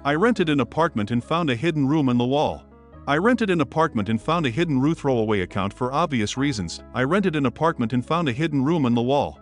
I rented an apartment and found a hidden room in the wall. I rented an apartment and found a hidden room throwaway account for obvious reasons. I rented an apartment and found a hidden room in the wall.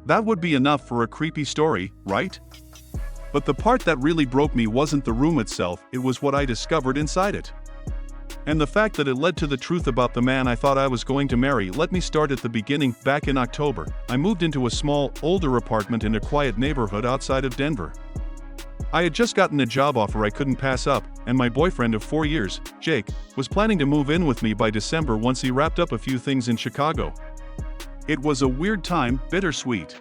That would be enough for a creepy story, right? But the part that really broke me wasn't the room itself, it was what I discovered inside it. And the fact that it led to the truth about the man I thought I was going to marry. Let me start at the beginning. Back in October, I moved into a small, older apartment in a quiet neighborhood outside of Denver. I had just gotten a job offer I couldn't pass up, and my boyfriend of 4 years, Jake, was planning to move in with me by December once he wrapped up a few things in Chicago. It was a weird time, bittersweet.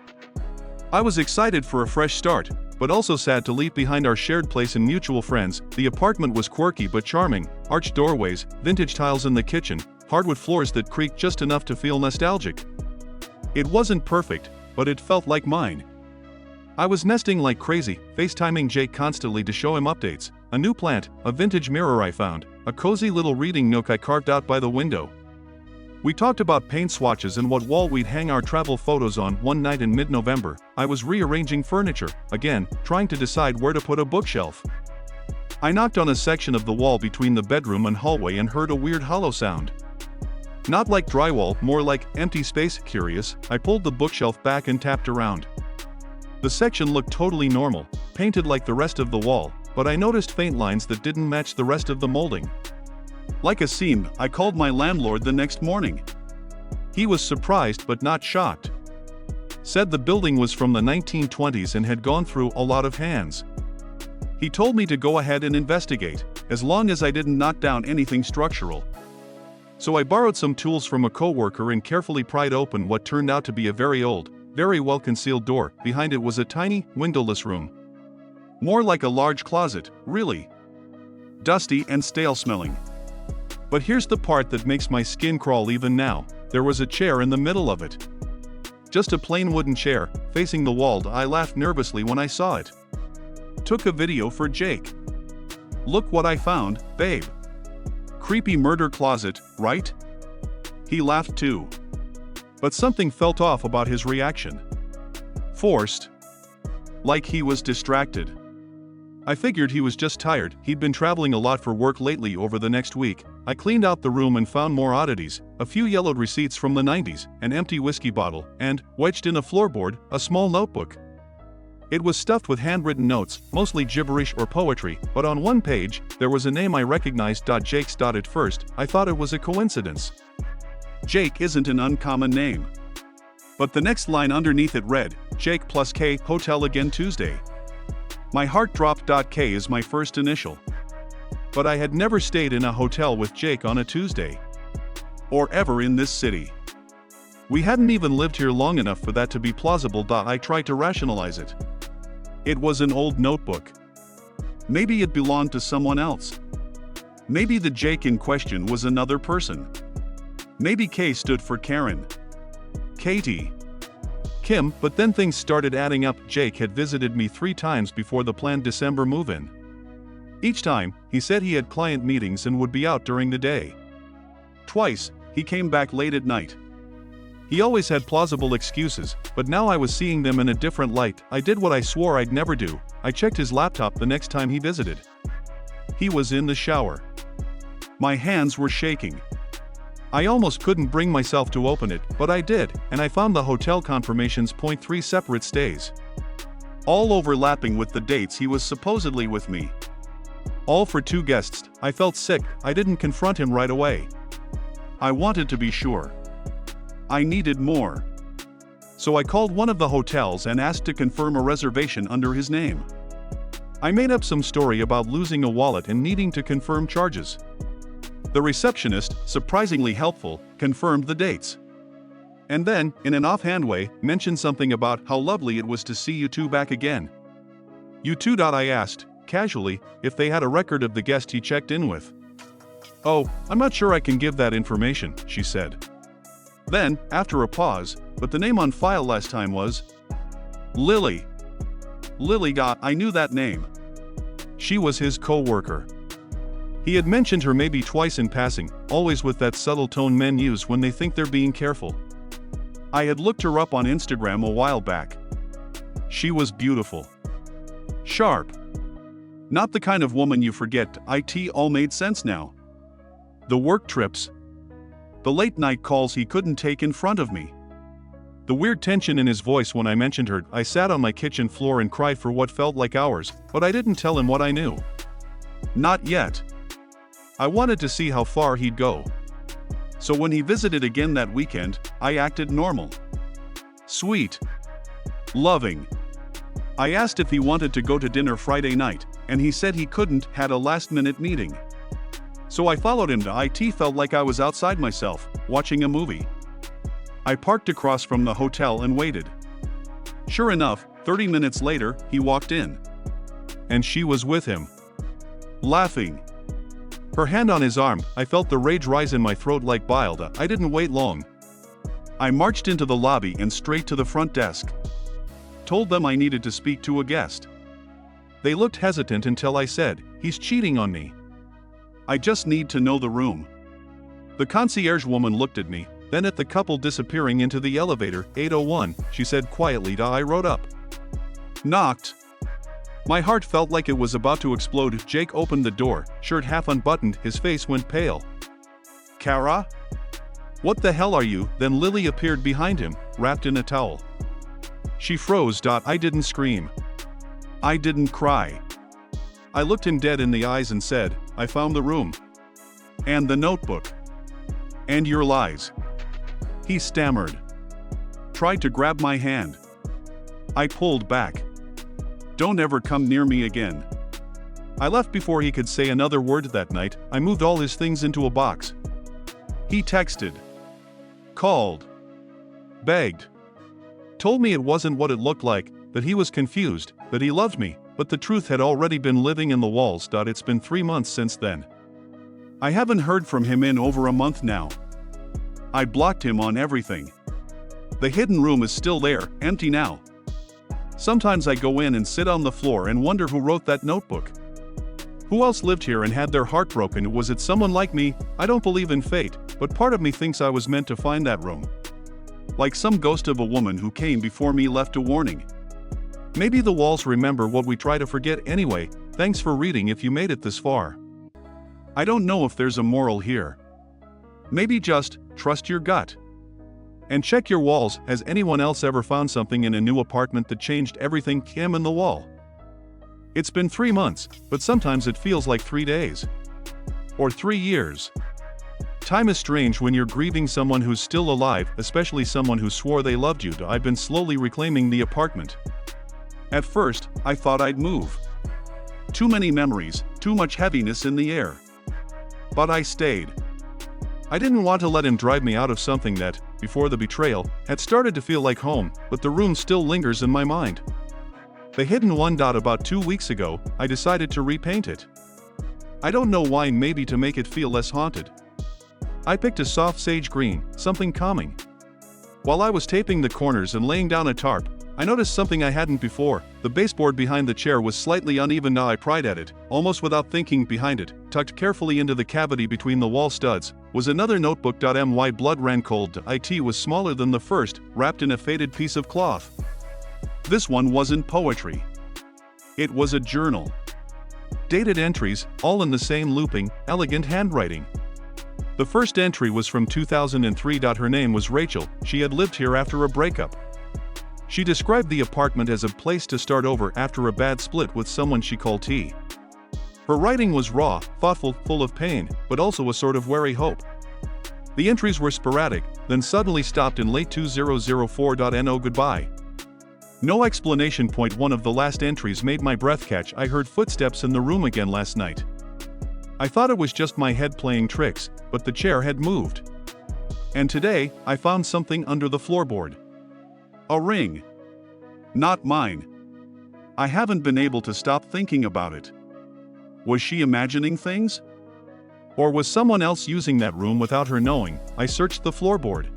I was excited for a fresh start, but also sad to leave behind our shared place and mutual friends. The apartment was quirky but charming, arched doorways, vintage tiles in the kitchen, hardwood floors that creaked just enough to feel nostalgic. It wasn't perfect, but it felt like mine. I was nesting like crazy, FaceTiming Jake constantly to show him updates, a new plant, a vintage mirror I found, a cozy little reading nook I carved out by the window. We talked about paint swatches and what wall we'd hang our travel photos on. One night in mid-November, I was rearranging furniture, again, trying to decide where to put a bookshelf. I knocked on a section of the wall between the bedroom and hallway and heard a weird hollow sound. Not like drywall, more like empty space. Curious, I pulled the bookshelf back and tapped around. The section looked totally normal, painted like the rest of the wall, but I noticed faint lines that didn't match the rest of the molding. Like a seam. I called my landlord the next morning. He was surprised but not shocked. Said the building was from the 1920s and had gone through a lot of hands. He told me to go ahead and investigate, as long as I didn't knock down anything structural. So I borrowed some tools from a coworker and carefully pried open what turned out to be a very old, very well-concealed door. Behind it was a tiny, windowless room. More like a large closet, really. Dusty and stale-smelling. But here's the part that makes my skin crawl even now. There was a chair in the middle of it. Just a plain wooden chair, facing the wall. I laughed nervously when I saw it. Took a video for Jake. Look what I found, babe. Creepy murder closet, right? He laughed too. But something felt off about his reaction. Forced. Like he was distracted. I figured he was just tired. He'd been traveling a lot for work lately. Over the next week, I cleaned out the room and found more oddities, a few yellowed receipts from the 90s, an empty whiskey bottle, and, wedged in a floorboard, a small notebook. It was stuffed with handwritten notes, mostly gibberish or poetry, but on one page, there was a name I recognized. Jake's. At first, I thought it was a coincidence. Jake isn't an uncommon name. But the next line underneath it read, Jake plus K, hotel again Tuesday. My heart dropped. K is my first initial. But I had never stayed in a hotel with Jake on a Tuesday. Or ever in this city. We hadn't even lived here long enough for that to be plausible. I tried to rationalize it. It was an old notebook. Maybe it belonged to someone else. Maybe the Jake in question was another person. Maybe K stood for Karen. Katie. Kim. But then things started adding up. Jake had visited me 3 times before the planned December move-in. Each time, he said he had client meetings and would be out during the day. Twice, he came back late at night. He always had plausible excuses, but now I was seeing them in a different light. I did what I swore I'd never do. I checked his laptop the next time he visited. He was in the shower. My hands were shaking. I almost couldn't bring myself to open it, but I did, and I found the hotel confirmations. 3 separate stays. All overlapping with the dates he was supposedly with me. All for 2 guests. I felt sick. I didn't confront him right away. I wanted to be sure. I needed more. So I called one of the hotels and asked to confirm a reservation under his name. I made up some story about losing a wallet and needing to confirm charges. The receptionist, surprisingly helpful, confirmed the dates. And then, in an offhand way, mentioned something about how lovely it was to see you two back again. You two? I asked, casually, if they had a record of the guest he checked in with. Oh, I'm not sure I can give that information, she said. Then, after a pause, but the name on file last time was Lily. Lily. I knew that name. She was his co-worker. He had mentioned her maybe twice in passing, always with that subtle tone men use when they think they're being careful. I had looked her up on Instagram a while back. She was beautiful. Sharp. Not the kind of woman you forget. It all made sense now. The work trips. The late night calls he couldn't take in front of me. The weird tension in his voice when I mentioned her. I sat on my kitchen floor and cried for what felt like hours, but I didn't tell him what I knew. Not yet. I wanted to see how far he'd go. So when he visited again that weekend, I acted normal. Sweet. Loving. I asked if he wanted to go to dinner Friday night, and he said he couldn't, had a last-minute meeting. So I followed him to it. Felt like I was outside myself, watching a movie. I parked across from the hotel and waited. Sure enough, 30 minutes later, he walked in. And she was with him. Laughing. Her hand on his arm. I felt the rage rise in my throat like bile. I didn't wait long. I marched into the lobby and straight to the front desk. Told them I needed to speak to a guest. They looked hesitant until I said, "He's cheating on me. I just need to know the room." The concierge woman looked at me, then at the couple disappearing into the elevator. 801, she said quietly. I rode up. Knocked. My heart felt like it was about to explode. Jake opened the door, shirt half unbuttoned, his face went pale. "Kara? What the hell are you?" Then Lily appeared behind him, wrapped in a towel. She froze. I didn't scream. I didn't cry. I looked him dead in the eyes and said, "I found the room. And the notebook. And your lies." He stammered. Tried to grab my hand. I pulled back. "Don't ever come near me again." I left before he could say another word that night. I moved all his things into a box. He texted. Called. Begged. Told me it wasn't what it looked like, that he was confused, that he loved me, but the truth had already been living in the walls. It's been 3 months since then. I haven't heard from him in over a month now. I blocked him on everything. The hidden room is still there, empty now. Sometimes I go in and sit on the floor and wonder who wrote that notebook. Who else lived here and had their heart broken? Was it someone like me? I don't believe in fate, but part of me thinks I was meant to find that room. Like some ghost of a woman who came before me left a warning. Maybe the walls remember what we try to forget anyway. Thanks for reading if you made it this far. I don't know if there's a moral here. Maybe just trust your gut. And check your walls. Has anyone else ever found something in a new apartment that changed everything? Him in the wall. It's been 3 months, but sometimes it feels like 3 days. Or 3 years. Time is strange when you're grieving someone who's still alive, especially someone who swore they loved you. I've been slowly reclaiming the apartment. At first, I thought I'd move. Too many memories, too much heaviness in the air. But I stayed. I didn't want to let him drive me out of something that, before the betrayal, had started to feel like home, but the room still lingers in my mind. The hidden one. About 2 weeks ago, I decided to repaint it. I don't know why, maybe to make it feel less haunted. I picked a soft sage green, something calming. While I was taping the corners and laying down a tarp, I noticed something I hadn't before. The baseboard behind the chair was slightly uneven. Now I pried at it, almost without thinking. Behind it, tucked carefully into the cavity between the wall studs, was another notebook. My blood ran cold. It was smaller than the first, wrapped in a faded piece of cloth. This one wasn't poetry. It was a journal. Dated entries, all in the same looping, elegant handwriting. The first entry was from 2003. Her name was Rachel. She had lived here after a breakup. She described the apartment as a place to start over after a bad split with someone she called T. Her writing was raw, thoughtful, full of pain, but also a sort of wary hope. The entries were sporadic, then suddenly stopped in late 2004. No goodbye. No explanation. One of the last entries made my breath catch. I heard footsteps in the room again last night. I thought it was just my head playing tricks, but the chair had moved. And today, I found something under the floorboard. A ring. Not mine. I haven't been able to stop thinking about it. Was she imagining things? Or was someone else using that room without her knowing? I searched the floorboard.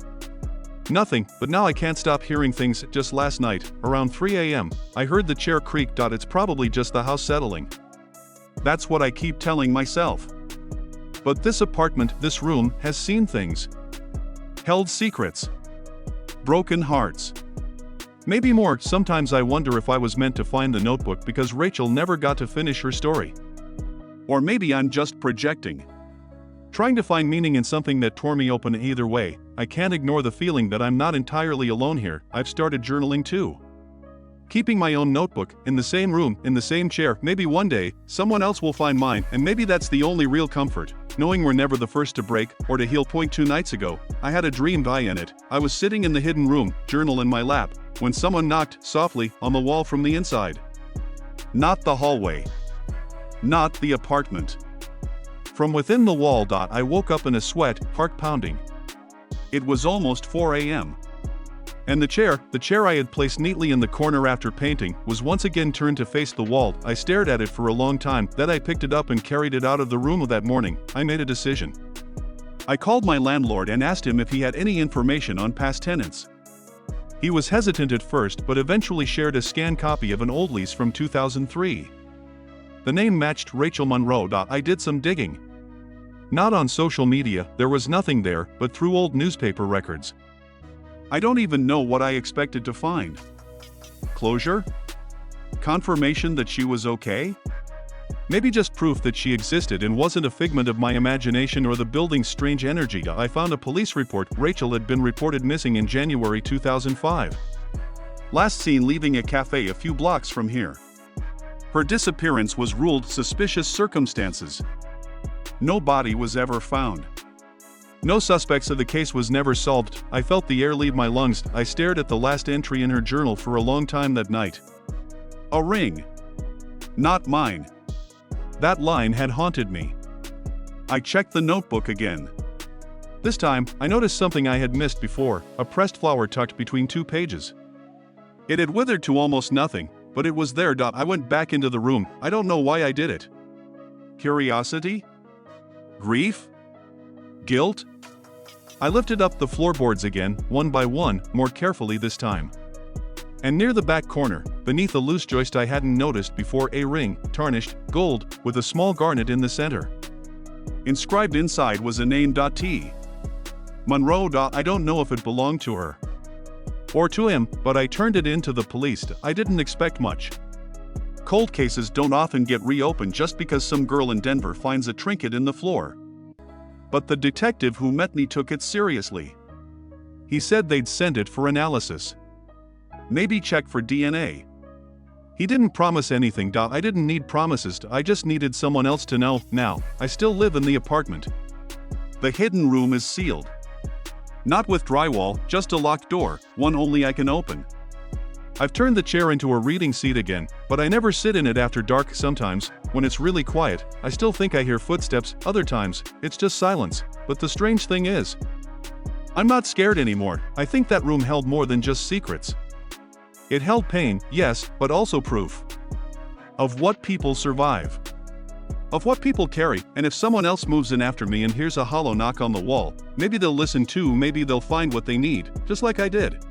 Nothing, but now I can't stop hearing things. Just last night, around 3 a.m., I heard the chair creak. It's probably just the house settling. That's what I keep telling myself. But this apartment, this room, has seen things. Held secrets. Broken hearts. Maybe more. Sometimes I wonder if I was meant to find the notebook because Rachel never got to finish her story. Or maybe I'm just projecting. Trying to find meaning in something that tore me open. Either way, I can't ignore the feeling that I'm not entirely alone here. I've started journaling too. Keeping my own notebook, in the same room, in the same chair. Maybe one day, someone else will find mine, and maybe that's the only real comfort, knowing we're never the first to break, or to heal. 2 nights ago, I had a dream. In it, I was sitting in the hidden room, journal in my lap, when someone knocked, softly, on the wall from the inside. Not the hallway. Not the apartment. From within the wall. I woke up in a sweat, heart pounding. It was almost 4 a.m. And the chair I had placed neatly in the corner after painting, was once again turned to face the wall. I stared at it for a long time, then I picked it up and carried it out of the room. That morning, I made a decision. I called my landlord and asked him if he had any information on past tenants. He was hesitant at first but eventually shared a scanned copy of an old lease from 2003. The name matched Rachel Monroe. I did some digging. Not on social media, there was nothing there, but through old newspaper records. I don't even know what I expected to find. Closure? Confirmation that she was okay? Maybe just proof that she existed and wasn't a figment of my imagination or the building's strange energy. I found a police report. Rachel had been reported missing in January 2005. Last seen leaving a cafe a few blocks from here. Her disappearance was ruled suspicious circumstances. No body was ever found. No suspects. The case was never solved. I felt the air leave my lungs. I stared at the last entry in her journal for a long time that night. A ring. Not mine. That line had haunted me. I checked the notebook again. This time, I noticed something I had missed before, a pressed flower tucked between 2 pages. It had withered to almost nothing, but it was there. I went back into the room. I don't know why I did it. Curiosity? Grief? Guilt? I lifted up the floorboards again, one by one, more carefully this time. And near the back corner, beneath a loose joist I hadn't noticed before, a ring, tarnished, gold, with a small garnet in the center. Inscribed inside was a name. T. Monroe. I don't know if it belonged to her or to him, but I turned it in to the police. I didn't expect much. Cold cases don't often get reopened just because some girl in Denver finds a trinket in the floor. But the detective who met me took it seriously. He said they'd send it for analysis. Maybe check for DNA. He didn't promise anything. I didn't need promises. I just needed someone else to know. Now, I still live in the apartment. The hidden room is sealed. Not with drywall, just a locked door, one only I can open. I've turned the chair into a reading seat again, but I never sit in it after dark. Sometimes, when it's really quiet, I still think I hear footsteps. Other times, it's just silence. But the strange thing is, I'm not scared anymore. I think that room held more than just secrets. It held pain, yes, but also proof of what people survive, of what people carry. And if someone else moves in after me and hears a hollow knock on the wall, maybe they'll listen too. Maybe they'll find what they need, just like I did.